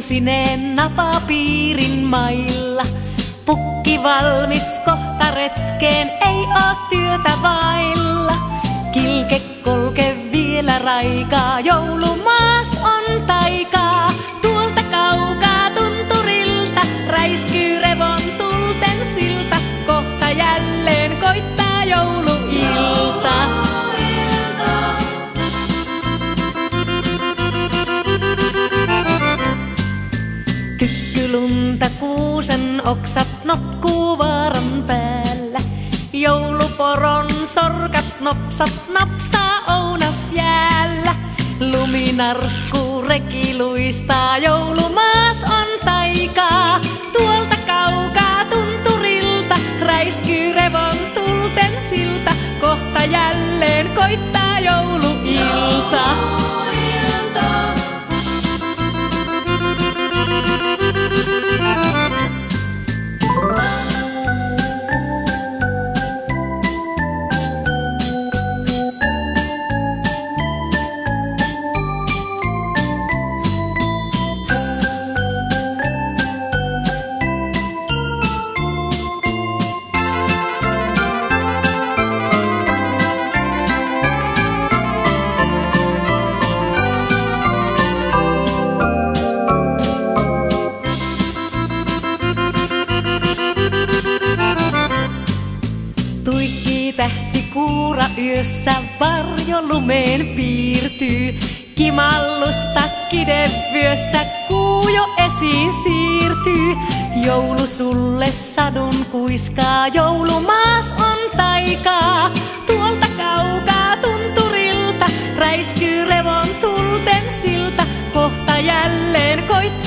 sininen napapiirin mailla. Pukki valmis kohta retkeen, ei oo työtä vailla. Kilke kolke vielä raikaa, joulumaas on taikaa. Tuolta kaukaa tunturilta räiskyy revontulten silta. Kohta jälleen koittaa jouluilta. Tykkylunta kuusen oksat notkuu vaaran päällä. Jouluporon sorkat nopsat napsaa ounas jäällä. Luminarskuu reki luistaa, joulumaas on taikaa. Tuolta kaukaa tunturilta räiskyy revontulten silta. Kohta jälleen koittaa jouluilta. Tuikki tähti kuura yössä varjo lumeen piirtyy. Kimallusta kidevyössä kuu jo esiin siirtyy. Joulu sulle sadun kuiskaa, joulumaas on taikaa. Tuolta kaukaa tunturilta räiskyy revontulten silta. Kohta jälleen koittaa